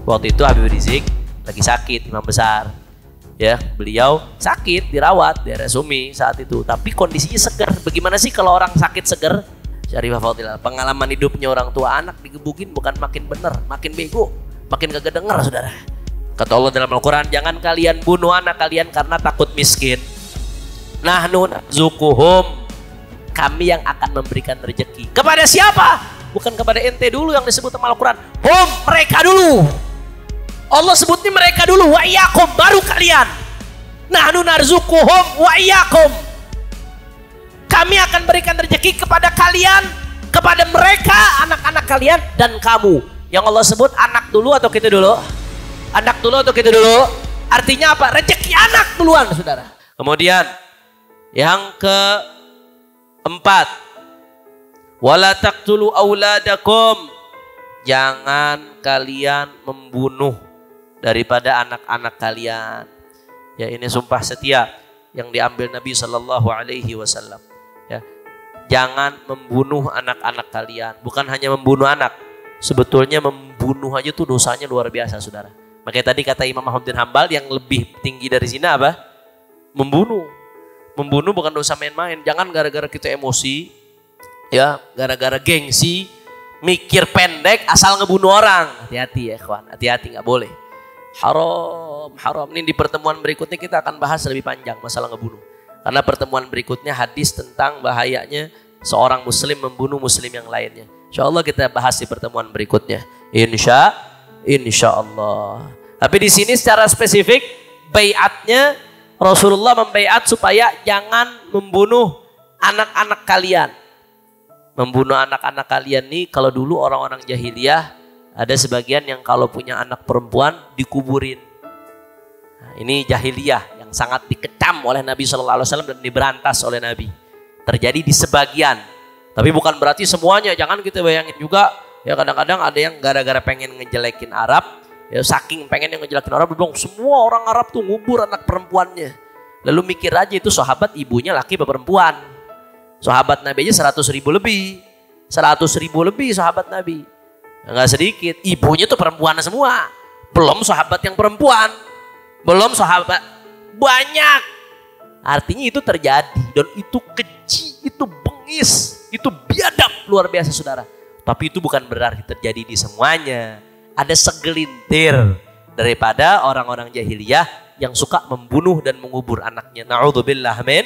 Waktu itu Habib Rizik lagi sakit, imam besar. Ya, beliau sakit, dirawat di RSUMI saat itu. Tapi kondisinya segar. Bagaimana sih kalau orang sakit segar? Syarifah Fadilah, pengalaman hidupnya orang tua anak digebukin bukan makin bener, makin bego, makin kagak denger, saudara. Kata Allah dalam Al-Quran, jangan kalian bunuh anak kalian karena takut miskin. Nahnu narzuquhum, kami yang akan memberikan rezeki. Kepada siapa? Bukan kepada ente dulu yang disebut sama Al-Quran. Hum, mereka dulu. Allah sebutnya mereka dulu, wa iyyakum, baru kalian. Nahnu narzuquhum wa iyyakum. Kami akan berikan rezeki kepada kalian, kepada mereka, anak-anak kalian dan kamu. Yang Allah sebut anak dulu atau kita dulu? Anak dulu atau kita dulu? Artinya apa? Rezeki anak duluan, saudara. Kemudian yang keempat, wala taqtulu auladakum, jangan kalian membunuh daripada anak-anak kalian. Ya, ini sumpah setia yang diambil Nabi Shallallahu Alaihi Wasallam. Ya, jangan membunuh anak-anak kalian. Bukan hanya membunuh anak, sebetulnya membunuh aja tuh dosanya luar biasa, saudara. Makanya tadi kata Imam Ahmad bin Hambal, yang lebih tinggi dari zina apa? Membunuh. Membunuh bukan dosa main-main. Jangan gara-gara kita emosi, ya, gara-gara gengsi, mikir pendek asal ngebunuh orang. Hati-hati ya kawan, hati-hati, nggak boleh. Haram, haram. Ini di pertemuan berikutnya kita akan bahas lebih panjang masalah ngebunuh. Karena pertemuan berikutnya hadis tentang bahayanya seorang muslim membunuh muslim yang lainnya. Insya Allah kita bahas di pertemuan berikutnya. Insya Allah. Tapi di sini secara spesifik baiatnya Rasulullah membaiat supaya jangan membunuh anak-anak kalian. Membunuh anak-anak kalian nih, kalau dulu orang-orang jahiliyah ada sebagian yang kalau punya anak perempuan dikuburin. Nah, ini jahiliyah yang sangat dikecam oleh Nabi Shallallahu Alaihi Wasallam dan diberantas oleh Nabi. Terjadi di sebagian, tapi bukan berarti semuanya. Jangan kita bayangin juga. Ya, kadang-kadang ada yang gara-gara pengen ngejelekin Arab, ya saking pengen yang ngejelekin Arab, bilang semua orang Arab tuh ngubur anak perempuannya. Lalu mikir aja, itu sahabat ibunya laki atau perempuan. Sahabat Nabi aja 100.000 lebih. 100.000 lebih sahabat Nabi. Enggak sedikit. Ibunya tuh perempuan semua. Belum sahabat yang perempuan. Belum sahabat. Banyak. Artinya itu terjadi. Dan itu keji. Itu bengis. Itu biadab luar biasa, saudara. Tapi itu bukan berarti terjadi di semuanya. Ada segelintir daripada orang-orang jahiliyah yang suka membunuh dan mengubur anaknya. Na'udzubillah min.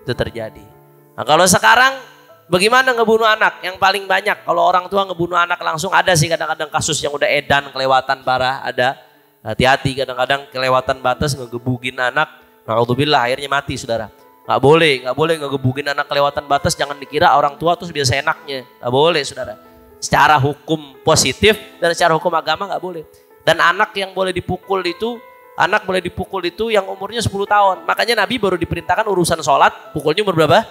Itu terjadi. Nah, kalau sekarang bagaimana ngebunuh anak? Yang paling banyak kalau orang tua ngebunuh anak langsung, ada sih kadang-kadang kasus yang udah edan kelewatan parah, ada. Hati-hati, kadang-kadang kelewatan batas ngegebugin anak. Na'udzubillah, akhirnya mati, saudara. Nggak boleh ngegebugin anak kelewatan batas. Jangan dikira orang tua tuh biasa enaknya. Nggak boleh, saudara. Secara hukum positif dan secara hukum agama nggak boleh. Dan anak yang boleh dipukul itu, anak boleh dipukul itu yang umurnya 10 tahun. Makanya Nabi baru diperintahkan urusan sholat, pukulnya umur berapa?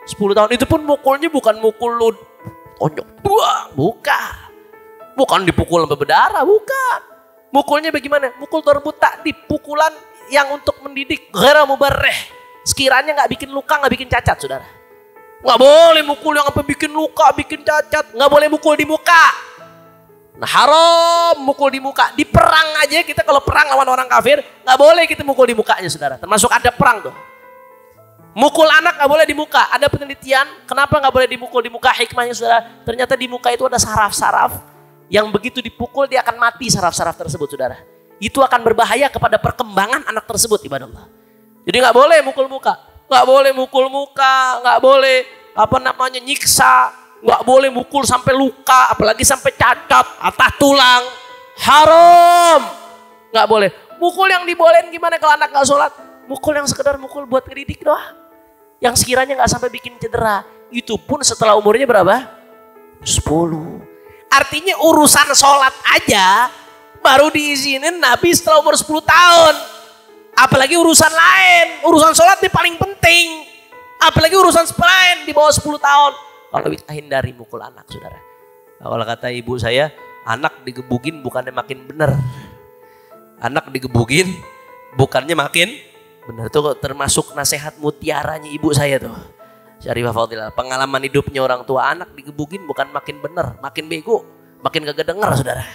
10 tahun. Itu pun mukulnya bukan mukul lu tonjok buang, bukan dipukul sampai berdarah, bukan. Mukulnya bagaimana? Mukul terbut takdib, pukulan yang untuk mendidik, ghairu mubarrih. Sekiranya nggak bikin luka, nggak bikin cacat, saudara. Nggak boleh mukul yang sampai bikin luka, bikin cacat. Nggak boleh mukul di muka. Nah, haram mukul di muka. Di perang aja kita kalau perang lawan orang kafir, nggak boleh kita mukul di mukanya, saudara. Termasuk ada perang tuh. Mukul anak nggak boleh di muka. Ada penelitian kenapa nggak boleh dimukul di muka, hikmahnya, saudara. Ternyata di muka itu ada saraf-saraf yang begitu dipukul dia akan mati, saraf-saraf tersebut, saudara. Itu akan berbahaya kepada perkembangan anak tersebut, ibadallah. Jadi nggak boleh mukul muka, nggak boleh mukul muka, nggak boleh nyiksa, nggak boleh mukul sampai luka, apalagi sampai cacat, patah tulang, haram, nggak boleh. Mukul yang dibolehin gimana kalau anak nggak sholat? Mukul yang sekedar mukul buat ngedidik doang, yang sekiranya nggak sampai bikin cedera. Itu pun setelah umurnya berapa? 10. Artinya urusan sholat aja baru diizinin Nabi setelah umur 10 tahun. Apalagi urusan lain, urusan sholat ini paling penting. Apalagi urusan lain di bawah 10 tahun. Kalau kita hindari mukul anak, saudara. Kalau kata ibu saya, anak digebugin bukannya makin benar. Anak digebugin bukannya makin benar. Itu termasuk nasihat mutiaranya ibu saya tuh. Syarifah Fadilah, pengalaman hidupnya orang tua, anak digebugin bukan makin benar, makin bego, makin kagak denger, saudara.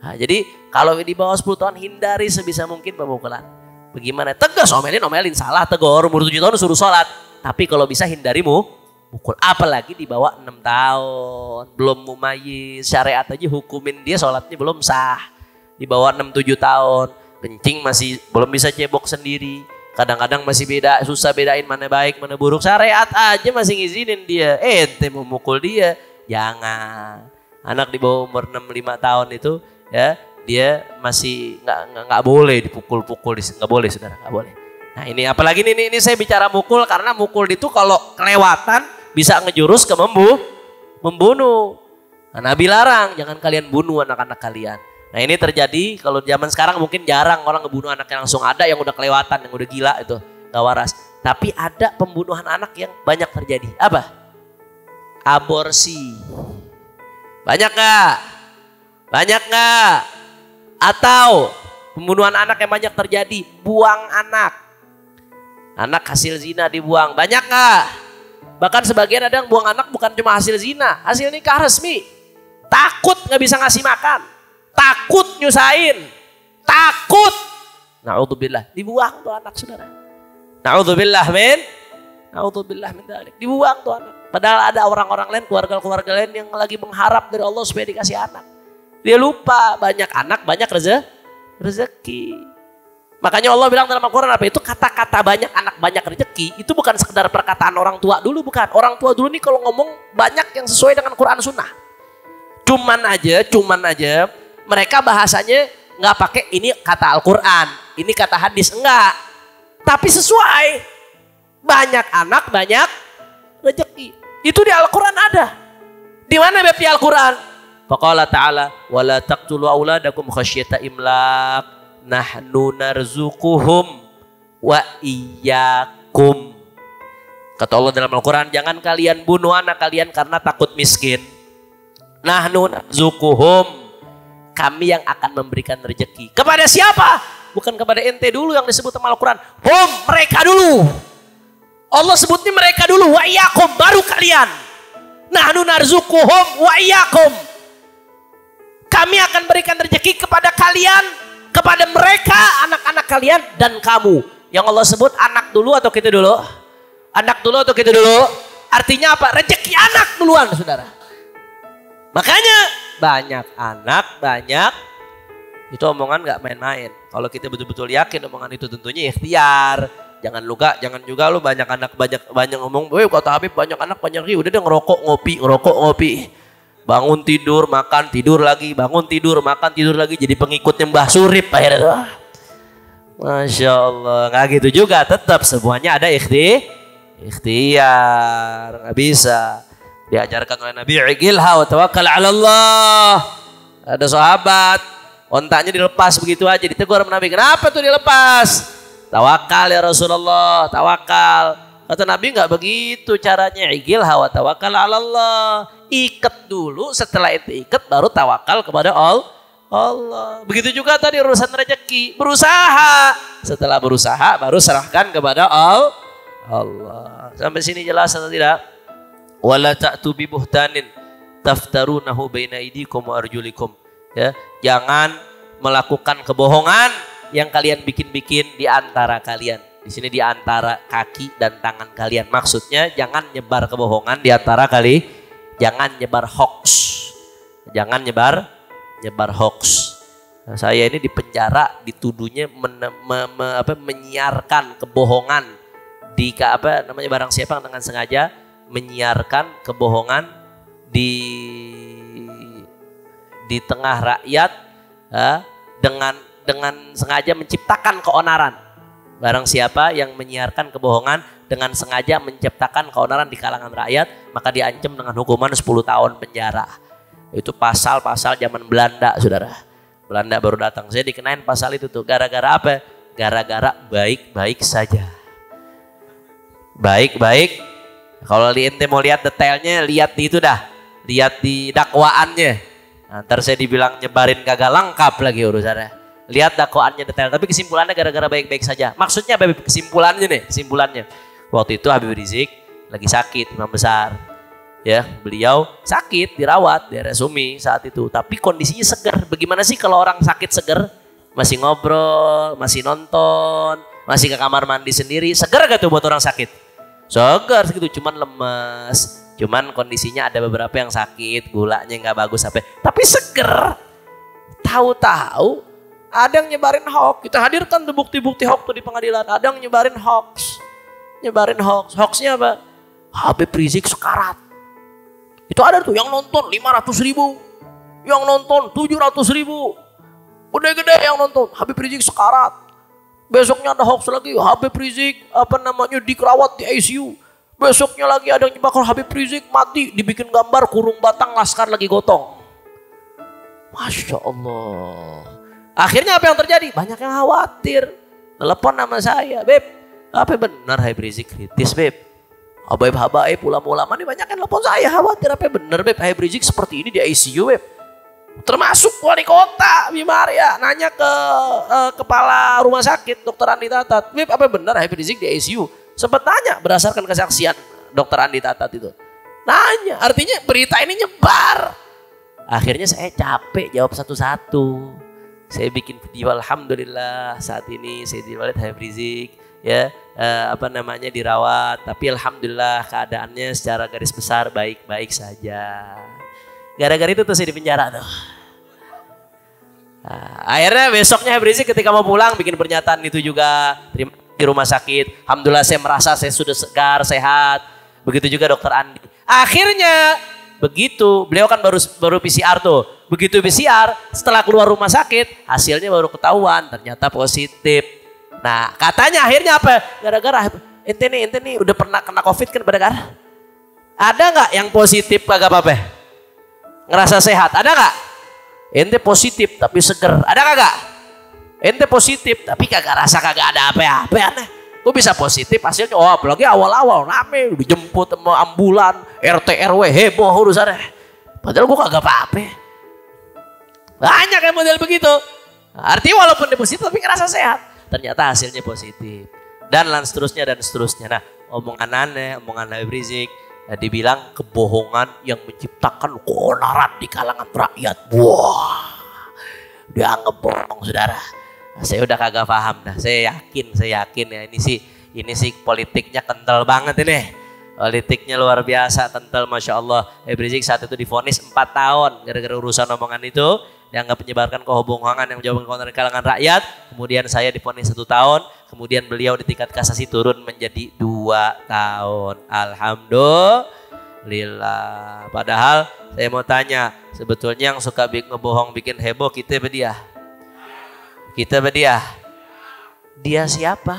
Nah, jadi kalau di bawah 10 tahun hindari sebisa mungkin pemukulan. Bagaimana? Tegas, omelin salah, tegur, umur 7 tahun suruh sholat. Tapi kalau bisa hindarimu mukul. Apalagi di bawah 6 tahun. Belum mumayyiz, syariat aja hukumin dia sholatnya belum sah. Di bawah 6-7 tahun. Kencing masih belum bisa cebok sendiri. Kadang-kadang masih beda, susah bedain mana baik, mana buruk. Syariat aja masih ngizinin dia. Ente mau mukul dia. Jangan. Anak di bawah umur 6-5 tahun itu ya, dia masih nggak boleh dipukul-pukul, nggak boleh saudara, nggak boleh. Nah ini apalagi ini saya bicara mukul karena mukul itu kalau kelewatan bisa ngejurus ke membunuh. Nah, Nabi larang jangan kalian bunuh anak-anak kalian. Nah ini terjadi kalau zaman sekarang mungkin jarang orang ngebunuh anaknya langsung, ada yang udah kelewatan, yang udah gila itu nggak waras. Tapi ada pembunuhan anak yang banyak terjadi. Apa? Aborsi. Banyak nggak? Banyak nggak? Atau pembunuhan anak yang banyak terjadi, buang anak. Anak hasil zina dibuang, banyak nggak? Bahkan sebagian ada yang buang anak bukan cuma hasil zina, hasil nikah resmi. Takut nggak bisa ngasih makan, takut nyusahin, takut. Na'udzubillah, dibuang tuh anak saudara. Na'udzubillah min dzalik. Dibuang tuh anak. Padahal ada orang-orang lain, keluarga-keluarga lain yang lagi mengharap dari Allah supaya dikasih anak. Dia lupa banyak anak, banyak rezeki. Makanya Allah bilang dalam Al-Quran apa itu, kata-kata banyak anak, banyak rezeki. Itu bukan sekedar perkataan orang tua dulu, bukan. Orang tua dulu nih kalau ngomong banyak yang sesuai dengan Quran Sunnah. Cuman aja mereka bahasanya nggak pakai ini kata Al-Quran, ini kata hadis, enggak. Tapi sesuai. Banyak anak, banyak rezeki. Itu di Al-Quran ada. Di mana di Al-Quran? Faqala ta'ala wala taqtulu auladakum khasyata imlaq nahnu narzuquhum wa iyyakum. Kata Allah dalam Al-Quran, jangan kalian bunuh anak kalian karena takut miskin. Nahnu narzuquhum, kami yang akan memberikan rezeki. Kepada siapa? Bukan kepada ente dulu yang disebut sama Al-Quran. Hum, mereka dulu. Allah sebutnya mereka dulu, wa iyyakum, baru kalian. Nahnu narzuquhum wa iyyakum. Kami akan berikan rezeki kepada kalian, kepada mereka, anak-anak kalian dan kamu. Yang Allah sebut anak dulu atau kita dulu? Anak dulu atau kita dulu? Artinya apa? Rezeki anak duluan, saudara. Makanya banyak anak, banyak itu omongan nggak main-main. Kalau kita betul-betul yakin omongan itu tentunya ikhtiar. Jangan juga lu banyak anak, banyak ngomong, "Woi, kata Habib banyak anak, banyak rezeki." Udah deh ngerokok, ngopi. Bangun tidur, makan, tidur lagi, bangun tidur, makan, tidur lagi, jadi pengikutnya Mbah Surip akhirnya. Masya Allah, nggak gitu juga, tetap semuanya ada ikhtiar, nggak bisa. Diajarkan oleh Nabi, "Igilha wa tawakkal 'ala Allah." Ada sahabat, ontaknya dilepas begitu aja, ditegur sama Nabi, "Kenapa tuh dilepas?" "Tawakal ya Rasulullah, tawakal." Kata Nabi, nggak begitu caranya. "Igilha wa tawakkal 'ala Allah." Ikat dulu, setelah itu ikat baru tawakal kepada Allah. Begitu juga tadi urusan rezeki, berusaha. Setelah berusaha baru serahkan kepada Allah. Sampai sini jelas atau tidak? Wala ta'tu bi buhtanin taftarunahu baina aydikum wa arjulikum. Ya, jangan melakukan kebohongan yang kalian bikin-bikin di antara kalian. Di sini di antara kaki dan tangan kalian. Maksudnya jangan nyebar kebohongan di antara kali. Jangan nyebar hoax. Jangan nyebar hoax. Nah, saya ini di penjara dituduhnya menyiarkan kebohongan di barang siapa dengan sengaja menyiarkan kebohongan di tengah rakyat dengan sengaja menciptakan keonaran. Barang siapa yang menyiarkan kebohongan dengan sengaja menciptakan keonaran di kalangan rakyat, maka diancam dengan hukuman 10 tahun penjara. Itu pasal-pasal zaman Belanda, saudara. Belanda baru datang, saya dikenain pasal itu tuh. Gara-gara apa? Gara-gara baik-baik saja. Baik-baik. Kalau ente mau lihat detailnya, lihat di itu dah. Lihat di dakwaannya. Nah, ntar saya dibilang nyebarin kagak lengkap lagi urusannya. Lihat dakwaannya detail. Tapi kesimpulannya gara-gara baik-baik saja. Maksudnya apa kesimpulannya nih? Kesimpulannya. Waktu itu Habib Rizik lagi sakit, imam besar. Ya, beliau sakit, dirawat di RSUMI saat itu. Tapi kondisinya segar. Bagaimana sih kalau orang sakit segar? Masih ngobrol, masih nonton, masih ke kamar mandi sendiri. Segar gak tuh buat orang sakit? Segar segitu, cuman lemes. Cuman kondisinya ada beberapa yang sakit, gulanya nggak bagus tapi seger. Tahu-tahu ada yang nyebarin hoax. Kita hadirkan tuh bukti-bukti hoax tuh di pengadilan. Ada yang nyebarin hoax. Hoaxnya apa? Habib Rizik sekarat. Itu ada tuh yang nonton 500.000, yang nonton 700.000. Gede-gede yang nonton Habib Rizik sekarat. Besoknya ada hoax lagi, Habib Rizik dirawat di ICU. Besoknya lagi ada yang nyebakar Habib Rizik mati, dibikin gambar kurung batang laskar lagi gotong. Masya Allah. Akhirnya apa yang terjadi? Banyak yang khawatir. Telepon nama saya, Beb, apa benar Habib Rizik kritis, Beb? Habaib-habaib, ulama-ulama ini banyak yang telepon saya, khawatir apa benar, Beb, Habib Rizik seperti ini di ICU, Beb. Termasuk wali kota Bima Arya nanya ke kepala rumah sakit Dr. Andi Tatat, Beb, apa benar Habib Rizik di ICU? Sempat tanya berdasarkan kesaksian Dr. Andi Tatat itu. Nanya, artinya berita ini nyebar. Akhirnya saya capek jawab satu-satu. Saya bikin video, alhamdulillah saat ini saya dirawat Habib Rizik, ya dirawat. Tapi alhamdulillah keadaannya secara garis besar baik-baik saja. Gara-gara itu tuh saya di penjara tuh. Nah, akhirnya besoknya Habib Rizik ketika mau pulang bikin pernyataan itu juga di rumah sakit. Alhamdulillah saya merasa saya sudah segar, sehat. Begitu juga Dokter Andi. Akhirnya begitu, beliau kan baru PCR tuh. Begitu PCR, setelah keluar rumah sakit, hasilnya baru ketahuan, ternyata positif. Nah, katanya akhirnya apa? Gara-gara ente nih udah pernah kena COVID kan gara-gara. Ada nggak yang positif kagak apa-apa? Ngerasa sehat, ada nggak? Ente positif tapi seger, ada kagak? Ente positif tapi kagak ada apa-apa, aneh. Gue bisa positif hasilnya, oh apalagi awal-awal rame, dijemput sama ambulan, RT RW heboh urusannya. Padahal gue kagak apa-apa. Banyak yang model begitu. Artinya walaupun dia positif tapi ngerasa sehat, ternyata hasilnya positif. Dan seterusnya dan seterusnya. Nah, omongan Habib Rizik dibilang kebohongan yang menciptakan keonaran di kalangan rakyat. Wah, dianggap bohong, saudara. Saya udah kagak paham dah. Saya yakin ya ini sih politiknya kental banget ini. Politiknya luar biasa kental, masya Allah. Habib Rizik saat itu divonis 4 tahun gara-gara urusan omongan itu, dianggap menyebarkan kebohongan yang menjauhkan keonaran di kalangan rakyat. Kemudian saya divonis 1 tahun. Kemudian beliau di tingkat kasasi turun menjadi 2 tahun. Alhamdulillah. Padahal saya mau tanya, sebetulnya yang suka ngebohong bikin heboh kita apa dia? Kita apa dia? Dia siapa?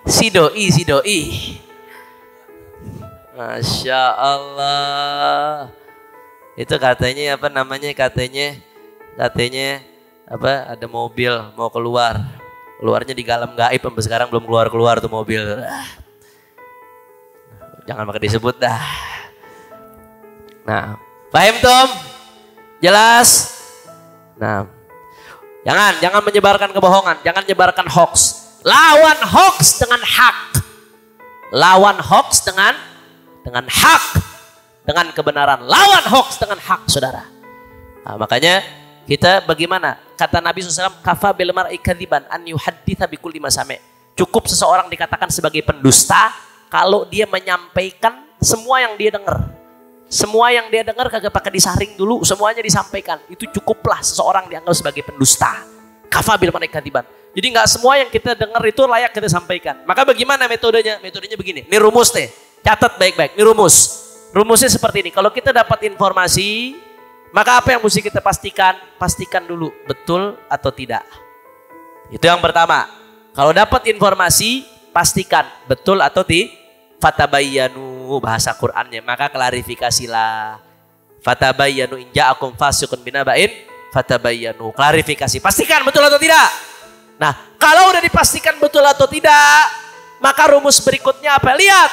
Si doi. Masya Allah. Itu katanya katanya ada mobil mau keluar. Keluarnya di galam gaib, sampai sekarang belum keluar tuh mobil. Jangan pakai disebut dah. Nah, paham Tom? Jelas? Nah, jangan menyebarkan kebohongan, jangan menyebarkan hoax. Lawan hoax dengan hak. Lawan hoax dengan hak, dengan kebenaran. Lawan hoax dengan hak, saudara. Nah, makanya kita bagaimana? Kata Nabi SAW, kafa bil mar'i kadziban an yuhadditsa bi kulli ma sami'. Cukup seseorang dikatakan sebagai pendusta kalau dia menyampaikan semua yang dia dengar. Semua yang dia dengar kagak pakai disaring dulu, semuanya disampaikan. Itu cukuplah seseorang dianggap sebagai pendusta. Kafa bil mar'i kadziban. Jadi nggak semua yang kita dengar itu layak kita sampaikan. Maka bagaimana metodenya? Metodenya begini. Ini rumus deh. Catat baik-baik. Ini rumus. Rumusnya seperti ini. Kalau kita dapat informasi, maka apa yang mesti kita pastikan? Pastikan dulu betul atau tidak. Itu yang pertama. Kalau dapat informasi, pastikan betul atau tidak. Fatabayyanu, bahasa Qur'annya, maka klarifikasilah. Fatabayyanu in ja'akum fasiqun binaba'in fatabayyanu. Klarifikasi. Pastikan betul atau tidak. Nah, kalau udah dipastikan betul atau tidak, maka rumus berikutnya apa? Lihat.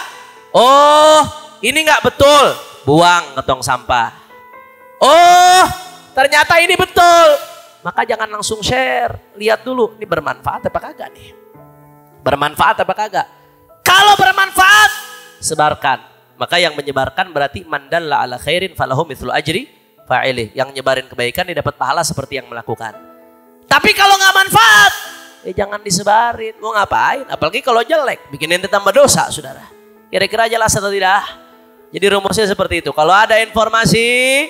Oh, ini nggak betul. Buang ke tong sampah. Oh, ternyata ini betul. Maka jangan langsung share. Lihat dulu, ini bermanfaat apa kagak nih? Bermanfaat apa kagak? Kalau bermanfaat, sebarkan. Maka yang menyebarkan berarti mandalla ala khairin falahu mithlu ajri fa'ilih. Yang nyebarin kebaikan dia dapat pahala seperti yang melakukan. Tapi kalau nggak manfaat, jangan disebarin. Mau ngapain? Apalagi kalau jelek, bikin ente tambah dosa, saudara. Kira-kira jelas atau tidak? Jadi rumusnya seperti itu. Kalau ada informasi,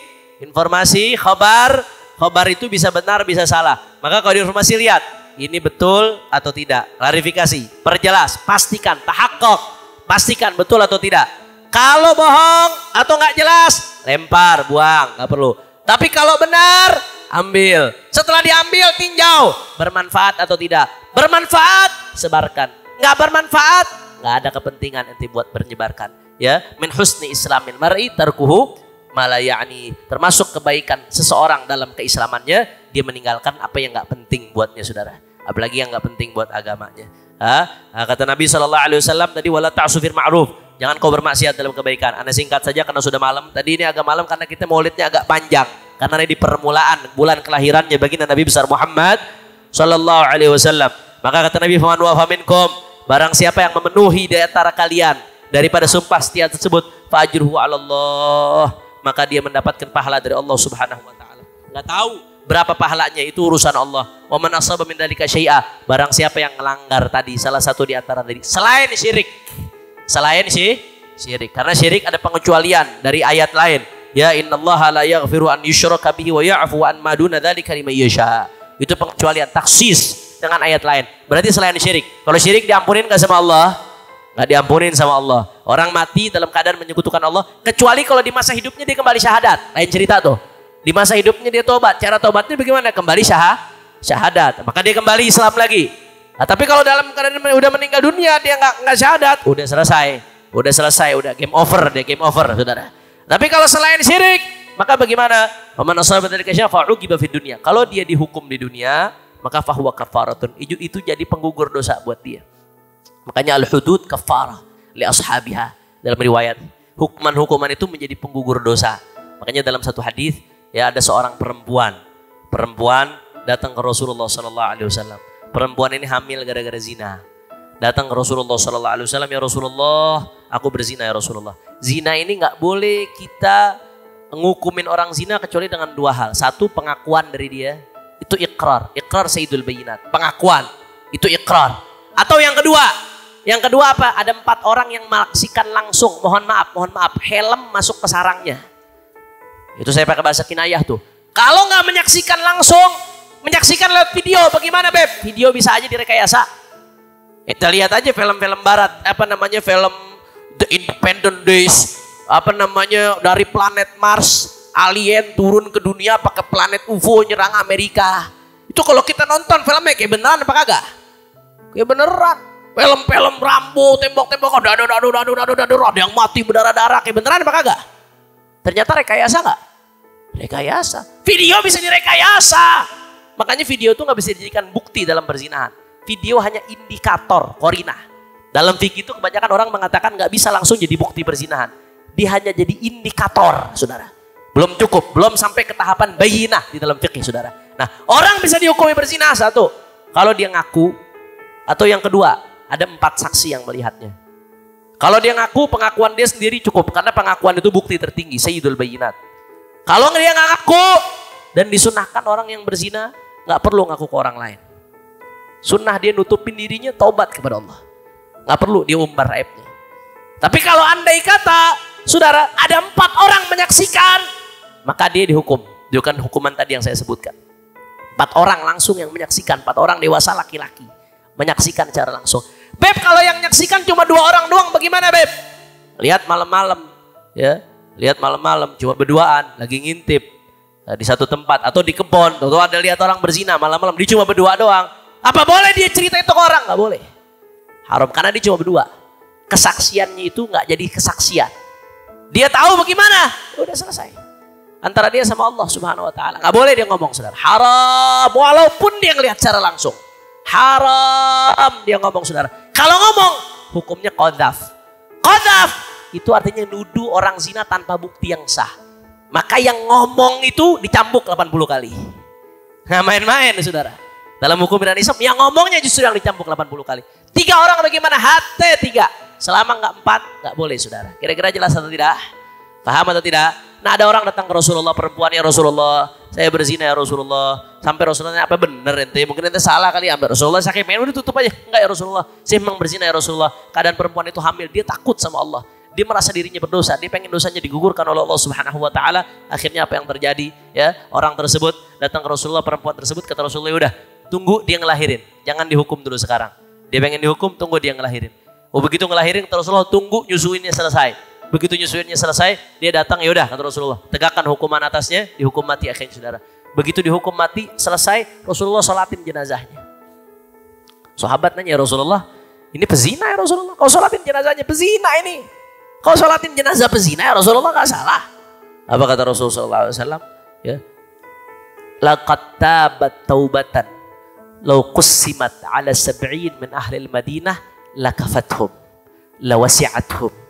khobar itu bisa benar, bisa salah. Maka kalau di informasi lihat, ini betul atau tidak. Klarifikasi, perjelas, pastikan, tahakkuk, pastikan betul atau tidak. Kalau bohong atau nggak jelas, lempar, buang, nggak perlu. Tapi kalau benar, ambil. Setelah diambil, tinjau, bermanfaat atau tidak. Bermanfaat, sebarkan. Nggak bermanfaat, nggak ada kepentingan nanti buat menyebarkan. Ya, min husni islamil mar'i tarkuhu malayani. Termasuk kebaikan seseorang dalam keislamannya, dia meninggalkan apa yang nggak penting buatnya, saudara. Apalagi yang nggak penting buat agamanya. Kata Nabi SAW tadi, wala ta'su fil ma'ruf. Jangan kau bermaksiat dalam kebaikan. Anda singkat saja karena sudah malam. Tadi ini agak malam karena kita maulidnya agak panjang. Karena ini di permulaan bulan kelahirannya baginda Nabi besar Muhammad SAW. Maka kata Nabi, faman wafa minkum, barang siapa yang memenuhi di antara kalian daripada sumpah setia tersebut, fa ajruhu 'ala Allah, maka dia mendapatkan pahala dari Allah Subhanahu wa taala. Enggak tahu berapa pahalanya, itu urusan Allah. Wa man asaba min dzalika syai'a, barang siapa yang melanggar tadi salah satu di antara tadi selain syirik. Karena syirik ada pengecualian dari ayat lain. Ya innallaha la yaghfiru an yushraka bihi wa ya'fu an ma duna dzalika liman yasha. Itu pengecualian, taksis dengan ayat lain. Berarti selain syirik. Kalau syirik diampunin enggak sama Allah? Enggak diampunin sama Allah. Orang mati dalam keadaan menyekutukan Allah, kecuali kalau di masa hidupnya dia kembali syahadat. Lain cerita tuh. Di masa hidupnya dia tobat. Cara tobatnya bagaimana? Kembali syahadat. Maka dia kembali Islam lagi. Nah, tapi kalau dalam keadaan udah meninggal dunia dia nggak syahadat, udah selesai, udah game over, saudara. Tapi kalau selain syirik, maka bagaimana? Faman asaba dzalika syai'an fa'uqiba fid dunya. Kalau dia dihukum di dunia, maka fahuwa kafaratun. Itu jadi penggugur dosa buat dia. Makanya al-hudud kafarah li ashabiha. Dalam riwayat, hukuman itu menjadi penggugur dosa. Makanya dalam satu hadis, ya ada seorang perempuan datang ke Rasulullah SAW. Perempuan ini hamil gara-gara zina. Datang ke Rasulullah SAW, ya Rasulullah, aku berzina ya Rasulullah. Zina ini nggak boleh kita ngukumin orang zina kecuali dengan dua hal. Satu, pengakuan dari dia, itu ikrar sayyidul bayinat. Pengakuan, itu ikrar. Atau yang kedua apa? Ada 4 orang yang menyaksikan langsung. Mohon maaf, helm masuk ke sarangnya. Itu saya pakai bahasa kinayah tuh. Kalau nggak menyaksikan langsung, menyaksikan lewat video, bagaimana Beb? Video bisa aja direkayasa. Kita lihat aja film-film barat, film The Independent Days, dari planet Mars, alien turun ke dunia pakai planet UFO nyerang Amerika. Itu kalau kita nonton filmnya kayak beneran apa kagak? Kayak beneran. Film-film Rambo, tembok-tembok, ada yang mati berdarah-darah, kayak beneran apa kagak? Ternyata rekayasa nggak? Rekayasa. Video bisa direkayasa. Makanya video itu nggak bisa dijadikan bukti dalam perzinahan. Video hanya indikator, korinah. Dalam fikih itu kebanyakan orang mengatakan nggak bisa langsung jadi bukti perzinahan. Dia hanya jadi indikator, saudara. Belum cukup, belum sampai ke tahapan bayinah di dalam fikih, saudara. Nah, orang bisa dihukumi berzina, satu, kalau dia ngaku, atau yang kedua, ada 4 saksi yang melihatnya. Kalau dia ngaku, pengakuan dia sendiri cukup, karena pengakuan itu bukti tertinggi, sayyidul bayinat. Kalau dia nggak ngaku dan disunahkan orang yang berzina, nggak perlu ngaku ke orang lain. Sunnah dia nutupin dirinya, taubat kepada Allah. Nggak perlu dia umbar aibnya. Tapi kalau andai kata, saudara, ada 4 orang menyaksikan, maka dia dihukum. Bukan hukuman tadi yang saya sebutkan. 4 orang langsung yang menyaksikan, 4 orang dewasa laki-laki menyaksikan secara langsung. Beb, kalau yang menyaksikan cuma 2 orang doang, bagaimana Beb? Lihat malam-malam, ya. Lihat malam-malam, cuma berduaan, lagi ngintip di satu tempat atau di kebun. Atau ada lihat orang berzina malam-malam, dia cuma berdua doang. Apa boleh dia cerita itu ke orang? Nggak boleh. Haram, karena dia cuma berdua. Kesaksiannya itu nggak jadi kesaksian. Dia tahu bagaimana? Udah selesai. Antara dia sama Allah Subhanahu Wa Taala. Nggak boleh dia ngomong, saudara. Haram, walaupun dia ngelihat secara langsung. Haram dia ngomong, saudara. Kalau ngomong, hukumnya qadzaf. Qadzaf itu artinya nuduh orang zina tanpa bukti yang sah. Maka yang ngomong itu dicambuk 80 kali. Nggak main-main, saudara. Dalam hukum Islam yang ngomongnya justru yang dicambuk 80 kali. 3 orang bagaimana? Hati 3. Selama nggak 4, nggak boleh saudara. Kira-kira jelas atau tidak? Paham atau tidak? Nah ada orang datang ke Rasulullah, perempuan, ya Rasulullah, saya berzina ya Rasulullah. Sampai Rasulullah, apa bener ente? Mungkin ente salah kali. Ambil Rasulullah sakit, udah tutup aja. Enggak ya Rasulullah, saya memang berzina ya Rasulullah. Keadaan perempuan itu hamil, dia takut sama Allah. Dia merasa dirinya berdosa, dia pengen dosanya digugurkan oleh Allah Subhanahu wa taala. Akhirnya apa yang terjadi? Ya, orang tersebut datang ke Rasulullah, perempuan tersebut kata Rasulullah, udah, tunggu dia ngelahirin. Jangan dihukum dulu sekarang. Dia pengen dihukum, tunggu dia ngelahirin. Oh, begitu ngelahirin kata Rasulullah, tunggu nyusuinnya selesai. Begitu nyusuinnya selesai, dia datang, ya udah kata Rasulullah, tegakkan hukuman atasnya, dihukum mati akhirnya saudara. Begitu dihukum mati selesai, Rasulullah sholatin jenazahnya. Sahabat nanya, ya Rasulullah, ini pezina ya Rasulullah, kau sholatin jenazahnya pezina ini. Kau sholatin jenazah pezina ya Rasulullah, nggak salah. Apa kata Rasulullah SAW? Ya, laqad tabat taubatan law qussimat ala 70 min ahli al-Madinah lakafathum lawasi'athum.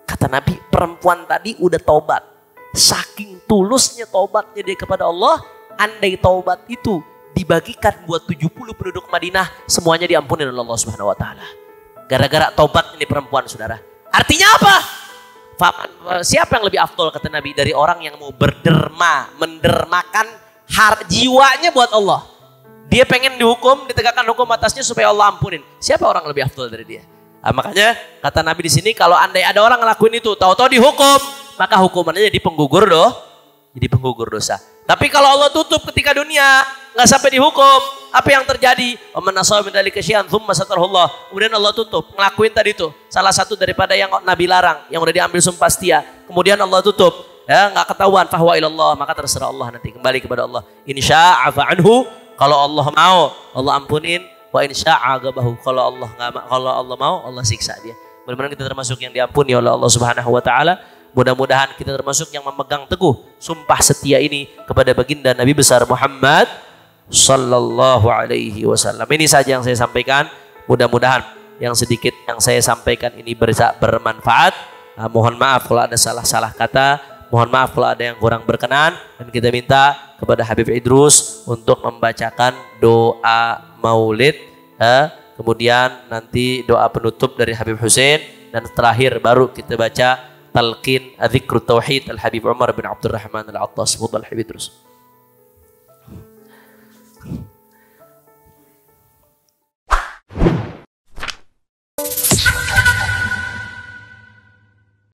Kata Nabi, perempuan tadi udah taubat. Saking tulusnya taubatnya dia kepada Allah, andai taubat itu dibagikan buat 70 penduduk Madinah, semuanya diampuni oleh Allah Subhanahu wa taala. Gara-gara taubat ini perempuan, saudara. Artinya apa? Siapa yang lebih afdol kata Nabi dari orang yang mau berderma, mendermakan jiwanya buat Allah. Dia pengen dihukum, ditegakkan hukum atasnya supaya Allah ampunin. Siapa orang lebih afdol dari dia? Nah, makanya kata Nabi di sini, kalau andai ada orang ngelakuin itu, tahu-tahu dihukum, maka hukumannya jadi penggugur dosa. Tapi kalau Allah tutup ketika dunia, nggak sampai dihukum, apa yang terjadi? Kemudian Allah tutup, ngelakuin tadi itu salah satu daripada yang Nabi larang, yang udah diambil sumpah setia. Kemudian Allah tutup, ya nggak ketahuan, fahwa ilallah, maka terserah Allah nanti, kembali kepada Allah. Insya'afa anhu, kalau Allah mau, Allah ampunin. Wa insya'agabahu, kalau Allah mau, Allah siksa dia. Mudah-mudahan kita termasuk yang diampuni oleh Allah Subhanahu wa taala. Mudah-mudahan kita termasuk yang memegang teguh sumpah setia ini kepada baginda Nabi besar Muhammad sallallahu alaihi wasallam. Ini saja yang saya sampaikan. Mudah-mudahan yang sedikit yang saya sampaikan ini bermanfaat. Mohon maaf kalau ada salah-salah kata. Mohon maaf kalau ada yang kurang berkenan. Dan kita minta kepada Habib Idrus untuk membacakan doa maulid, kemudian nanti doa penutup dari Habib Hussein, dan terakhir baru kita baca talqin dzikr tauhid Al Habib Umar bin Abdurrahman Al Attas. Fadhal Habib Idrus.